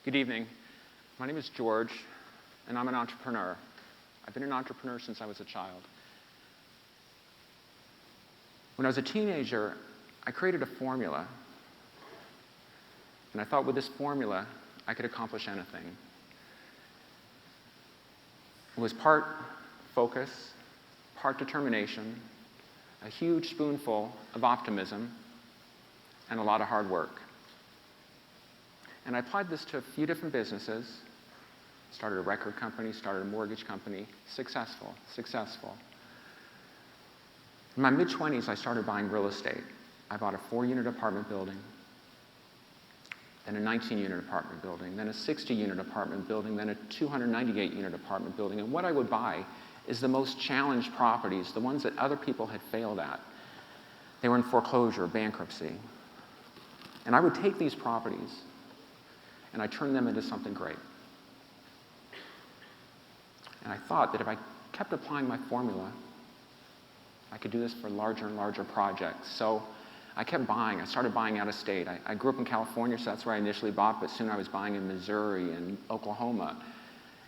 Good evening. My name is George, and I'm an entrepreneur. I've been an entrepreneur since I was a child. When I was a teenager, I created a formula, and I thought with this formula, I could accomplish anything. It was part focus, part determination, a huge spoonful of optimism, and a lot of hard work. And I applied this to a few different businesses, started a record company, started a mortgage company, successful. In my mid-20s, I started buying real estate. I bought a 4-unit apartment building, then a 19-unit apartment building, then a 60-unit apartment building, then a 298-unit apartment building. And what I would buy is the most challenged properties, the ones that other people had failed at. They were in foreclosure, bankruptcy. And I would take these properties and I turned them into something great. And I thought that if I kept applying my formula, I could do this for larger and larger projects. So I kept buying. I started buying out of state. I grew up in California, so that's where I initially bought, but soon I was buying in Missouri and Oklahoma.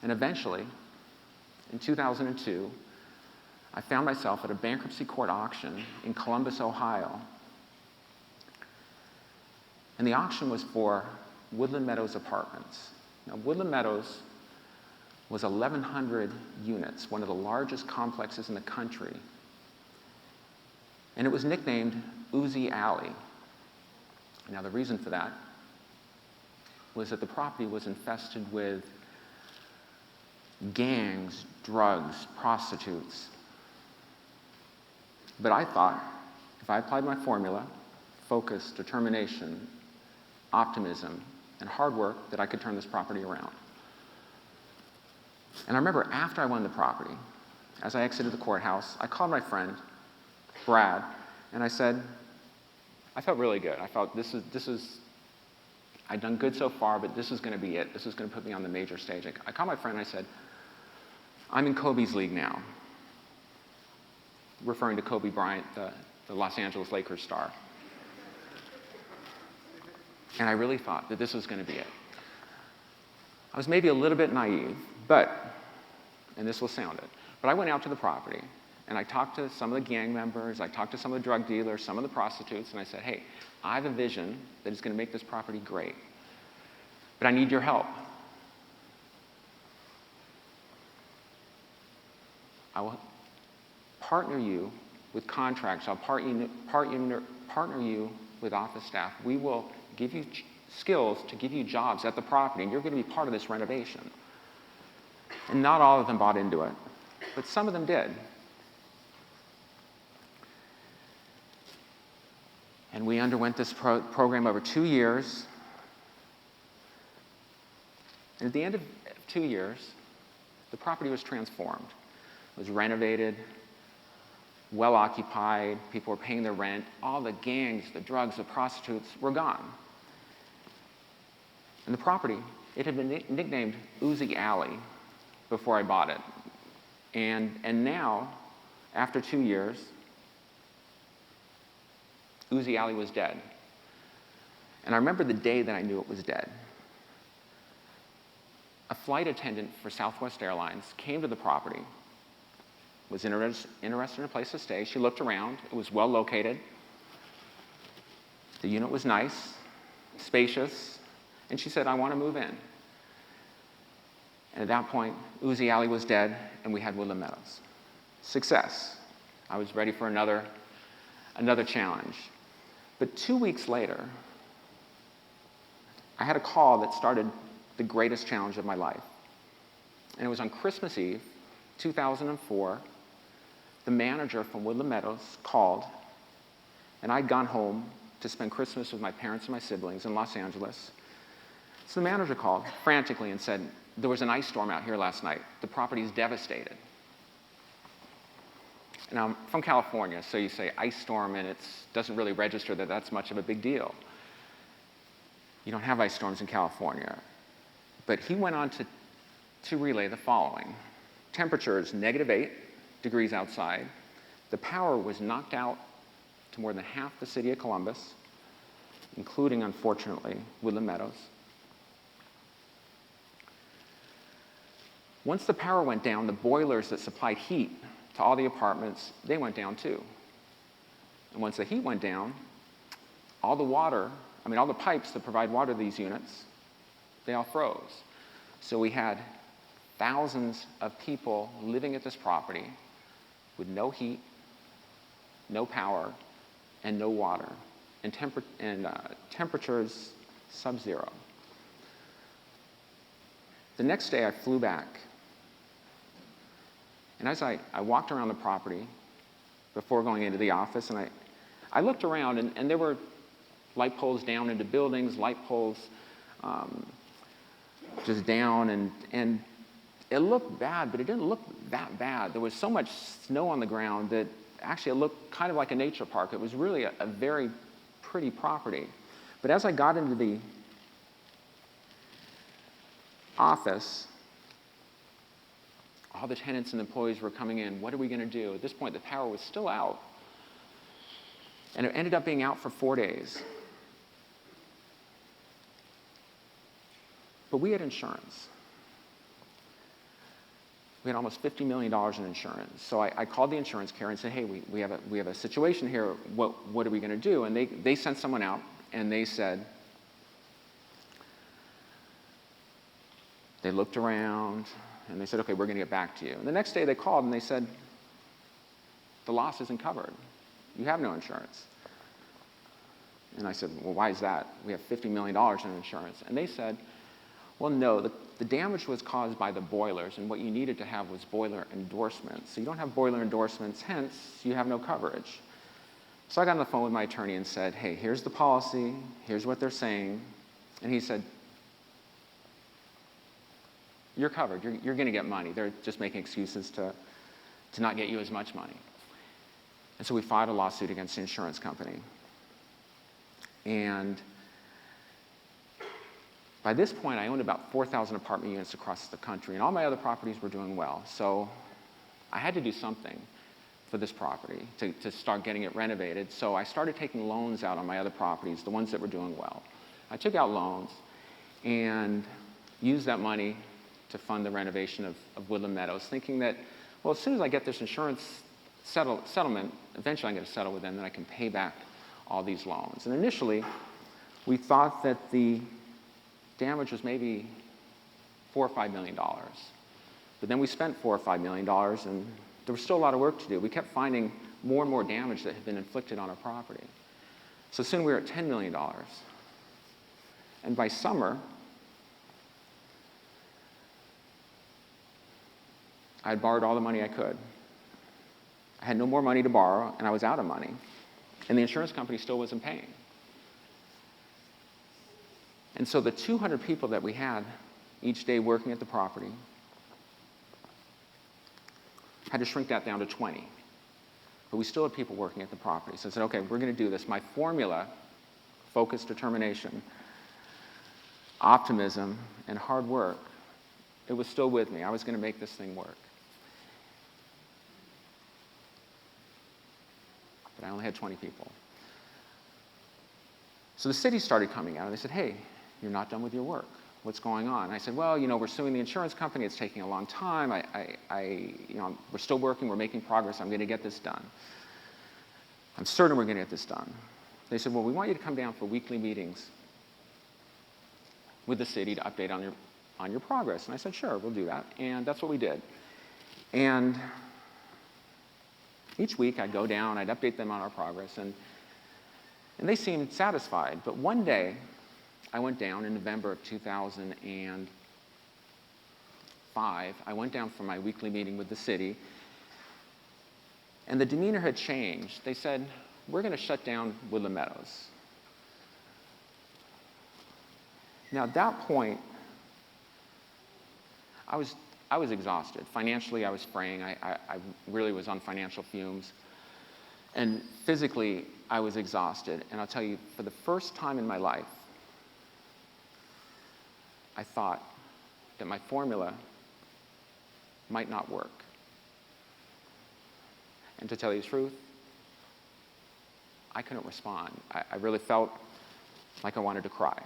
And eventually, in 2002, I found myself at a bankruptcy court auction in Columbus, Ohio. And the auction was for Woodland Meadows Apartments. Now, Woodland Meadows was 1,100 units, one of the largest complexes in the country. And it was nicknamed Uzi Alley. Now, the reason for that was that the property was infested with gangs, drugs, prostitutes. But I thought, if I applied my formula, focus, determination, optimism, and hard work, that I could turn this property around. And I remember after I won the property, as I exited the courthouse, I called my friend, Brad, and I said, I felt really good. I felt I'd done good so far, but this is going to be it. This is going to put me on the major stage. I called my friend and I said, I'm in Kobe's league now, referring to Kobe Bryant, the Los Angeles Lakers star. And I really thought that this was going to be it. I was maybe a little bit naive, and this will sound it, but I went out to the property, and I talked to some of the gang members, I talked to some of the drug dealers, some of the prostitutes, and I said, hey, I have a vision that is going to make this property great, but I need your help. I will partner you with contracts. I'll partner you with office staff. We will give you skills to give you jobs at the property, and you're going to be part of this renovation. And not all of them bought into it, but some of them did. And we underwent this program over 2 years. And at the end of 2 years, the property was transformed. It was renovated, well occupied, people were paying their rent, all the gangs, the drugs, the prostitutes were gone. And the property, it had been nicknamed Uzi Alley before I bought it. And now, after 2 years, Uzi Alley was dead. And I remember the day that I knew it was dead. A flight attendant for Southwest Airlines came to the property, was interested in a place to stay. She looked around. It was well located. The unit was nice, spacious, and she said, I want to move in. And at that point, Uzi Alley was dead, and we had Woodland Meadows. Success. I was ready for another challenge. But 2 weeks later, I had a call that started the greatest challenge of my life. And it was on Christmas Eve, 2004. The manager from Woodland Meadows called, and I'd gone home to spend Christmas with my parents and my siblings in Los Angeles. So the manager called frantically and said, there was an ice storm out here last night. The property's devastated. And I'm from California, so you say ice storm, and it doesn't really register that that's much of a big deal. You don't have ice storms in California. But he went on to relay the following. Temperatures -8 degrees outside. The power was knocked out to more than half the city of Columbus, including, unfortunately, Woodland Meadows. Once the power went down, the boilers that supplied heat to all the apartments, they went down too. And once the heat went down, all the pipes that provide water to these units, they all froze. So we had thousands of people living at this property with no heat, no power, and no water, and temperatures sub-zero. The next day I flew back, and as I walked around the property before going into the office, and I looked around, and there were light poles down into buildings, light poles just down, and it looked bad, but it didn't look that bad. There was so much snow on the ground that actually it looked kind of like a nature park. It was really a very pretty property. But as I got into the office, all the tenants and employees were coming in. What are we going to do? At this point, the power was still out. And it ended up being out for 4 days. But we had insurance. We had almost $50 million in insurance. So I called the insurance carrier and said, hey, we have a situation here. What are we going to do? And they sent someone out, and they said, they looked around, and they said, okay, we're going to get back to you. And the next day they called, and they said, the loss isn't covered. You have no insurance. And I said, well, why is that? We have $50 million in insurance. And they said, well, no, the damage was caused by the boilers, and what you needed to have was boiler endorsements. So you don't have boiler endorsements, hence you have no coverage. So I got on the phone with my attorney and said, hey, here's the policy, here's what they're saying. And he said, you're covered, you're going to get money. They're just making excuses to not get you as much money. And so we filed a lawsuit against the insurance company. And by this point, I owned about 4,000 apartment units across the country, and all my other properties were doing well. So I had to do something for this property to start getting it renovated. So I started taking loans out on my other properties, the ones that were doing well. I took out loans and used that money to fund the renovation of Woodland Meadows, thinking that, well, as soon as I get this insurance settlement, eventually I'm going to settle with them, then I can pay back all these loans. And initially, we thought that the damage was maybe $4 or $5 million. But then we spent $4 or $5 million, and there was still a lot of work to do. We kept finding more and more damage that had been inflicted on our property. So soon we were at $10 million. And by summer, I had borrowed all the money I could. I had no more money to borrow, and I was out of money. And the insurance company still wasn't paying. And so the 200 people that we had each day working at the property had to shrink that down to 20. But we still had people working at the property. So I said, okay, we're going to do this. My formula, focus, determination, optimism, and hard work, it was still with me. I was going to make this thing work. But I only had 20 people. So the city started coming out, and they said, hey, you're not done with your work. What's going on? And I said, well, we're suing the insurance company. It's taking a long time. We're still working. We're making progress. I'm going to get this done. I'm certain we're going to get this done. They said, well, we want you to come down for weekly meetings with the city to update on your progress. And I said, sure, we'll do that. And that's what we did. And each week I'd go down, I'd update them on our progress, and they seemed satisfied. But one day, I went down in November of 2005. I went down for my weekly meeting with the city, and the demeanor had changed. They said, we're going to shut down Woodland Meadows. Now, at that point, I was exhausted. Financially, I was fraying. I really was on financial fumes. And physically, I was exhausted. And I'll tell you, for the first time in my life, I thought that my formula might not work. And to tell you the truth, I couldn't respond. I really felt like I wanted to cry.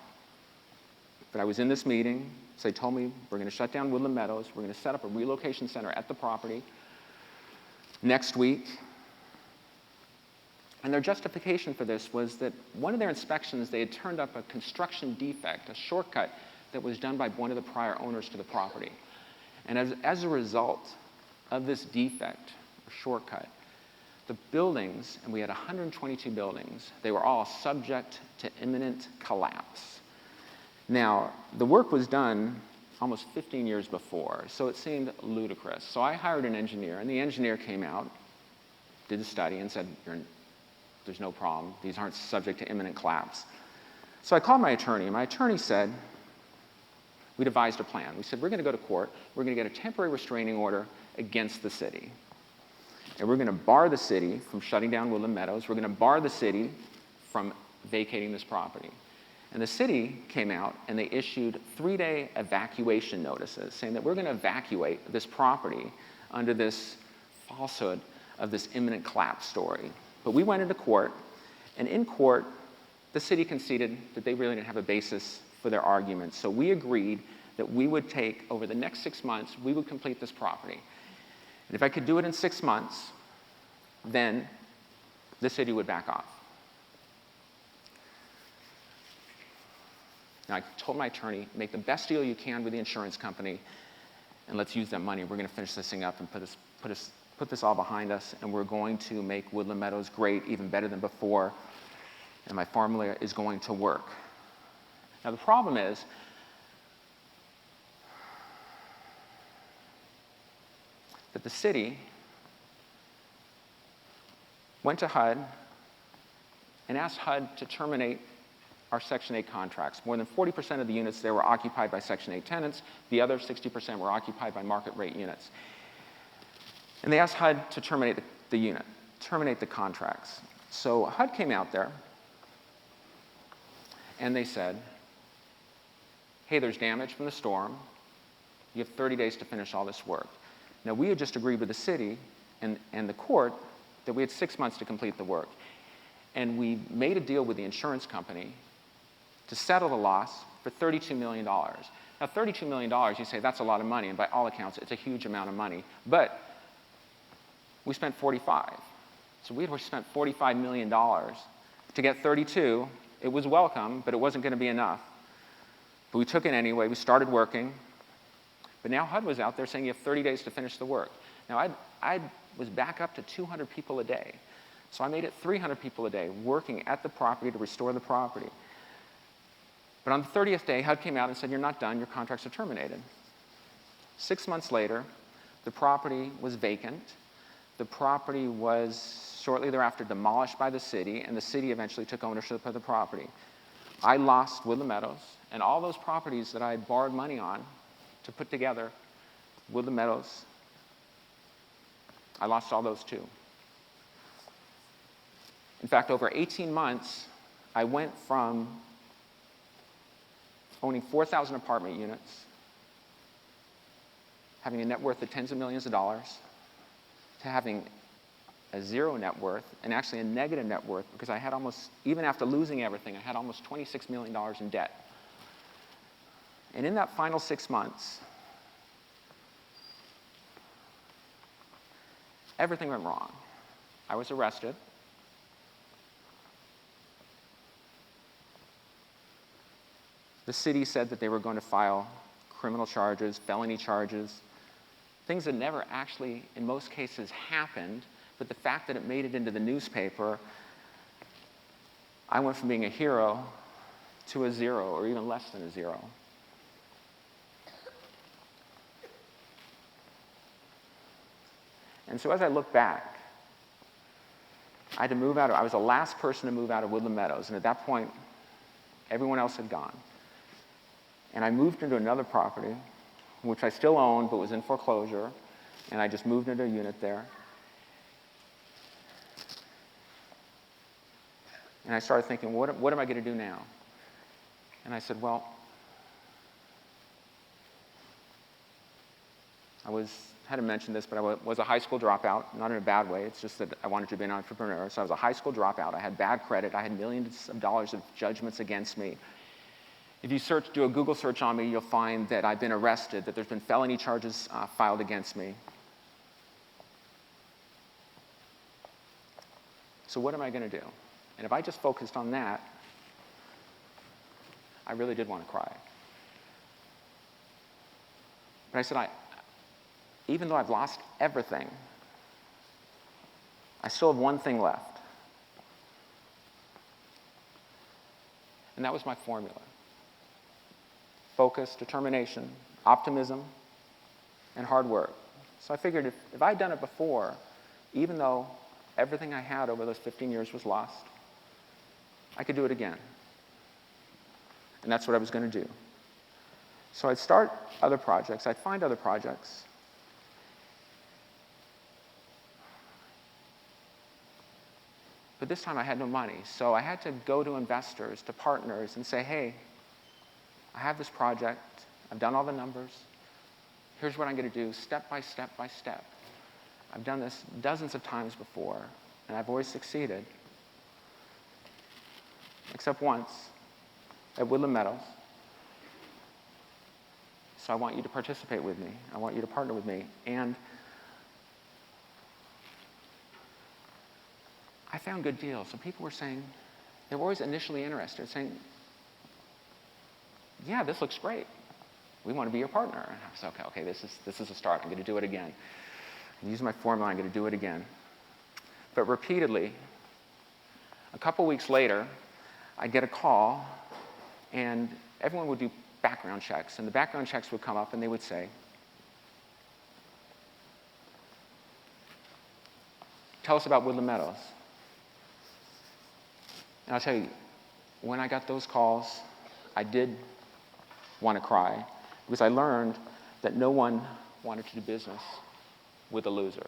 But I was in this meeting, So they told me, we're going to shut down Woodland Meadows. We're going to set up a relocation center at the property next week. And their justification for this was that one of their inspections, they had turned up a construction defect, a shortcut that was done by one of the prior owners to the property. And as a result of this defect, or shortcut, the buildings, and we had 122 buildings, they were all subject to imminent collapse. Now, the work was done almost 15 years before, so it seemed ludicrous. So I hired an engineer, and the engineer came out, did the study, and said, there's no problem. These aren't subject to imminent collapse. So I called my attorney, and my attorney said, we devised a plan. We said, we're going to go to court. We're going to get a temporary restraining order against the city. And we're going to bar the city from shutting down Woodland Meadows. We're going to bar the city from vacating this property. And the city came out, and they issued 3-day evacuation notices saying that we're going to evacuate this property under this falsehood of this imminent collapse story. But we went into court, and in court, the city conceded that they really didn't have a basis for their argument. So we agreed that we would take, over the next 6 months, we would complete this property. And if I could do it in 6 months, then the city would back off. Now, I told my attorney, make the best deal you can with the insurance company, and let's use that money. We're going to finish this thing up and put this all behind us, and we're going to make Woodland Meadows great, even better than before, and my formula is going to work. Now, the problem is, that the city went to HUD and asked HUD to terminate our Section 8 contracts. More than 40% of the units there were occupied by Section 8 tenants. The other 60% were occupied by market rate units. And they asked HUD to terminate the contracts. So HUD came out there, and they said, hey, there's damage from the storm. You have 30 days to finish all this work. Now, we had just agreed with the city and the court that we had 6 months to complete the work. And we made a deal with the insurance company to settle the loss for $32 million. Now, $32 million, you say, that's a lot of money, and by all accounts, it's a huge amount of money. But we spent 45. So we had spent $45 million to get 32. It was welcome, but it wasn't going to be enough. But we took it anyway. We started working. But now HUD was out there saying you have 30 days to finish the work. Now, I was back up to 200 people a day. So I made it 300 people a day working at the property to restore the property. But on the 30th day, HUD came out and said, you're not done. Your contracts are terminated. 6 months later, the property was vacant. The property was shortly thereafter demolished by the city, and the city eventually took ownership of the property. I lost Woodland Meadows, and all those properties that I had borrowed money on to put together Woodland Meadows, I lost all those too. In fact, over 18 months, I went from owning 4,000 apartment units, having a net worth of tens of millions of dollars, to having a zero net worth, and actually a negative net worth, because I had almost, even after losing everything, I had almost $26 million in debt. And in that final 6 months, everything went wrong. I was arrested. The city said that they were going to file criminal charges, felony charges, things that never actually, in most cases, happened, but the fact that it made it into the newspaper, I went from being a hero to a zero, or even less than a zero. And so as I look back, I had to move out. I was the last person to move out of Woodland Meadows, and at that point, everyone else had gone. And I moved into another property, which I still owned, but was in foreclosure, and I just moved into a unit there. And I started thinking, what am I going to do now? And I said, well, I had to mention this, but I was a high school dropout, not in a bad way. It's just that I wanted to be an entrepreneur. So I was a high school dropout. I had bad credit. I had millions of dollars of judgments against me. If you do a Google search on me, you'll find that I've been arrested, that there's been felony charges filed against me. So what am I going to do? And if I just focused on that, I really did want to cry. But I said, even though I've lost everything, I still have one thing left. And that was my formula. Focus, determination, optimism, and hard work. So I figured if I'd done it before, even though everything I had over those 15 years was lost, I could do it again. And that's what I was going to do. So I'd start other projects. I'd find other projects. But this time I had no money. So I had to go to investors, to partners, and say, hey, I have this project. I've done all the numbers. Here's what I'm going to do, step by step by step. I've done this dozens of times before, and I've always succeeded. Except once, at Woodland Meadows. So I want you to participate with me. I want you to partner with me. And I found good deals. So people were saying, they were always initially interested, saying, yeah, this looks great. We want to be your partner. And I was okay, this is a start. I'm going to do it again. I'm using my formula, I'm going to do it again. But repeatedly, a couple weeks later, I'd get a call, and everyone would do background checks. And the background checks would come up, and they would say, tell us about Woodland Meadows. And I'll tell you, when I got those calls, I did want to cry, because I learned that no one wanted to do business with a loser.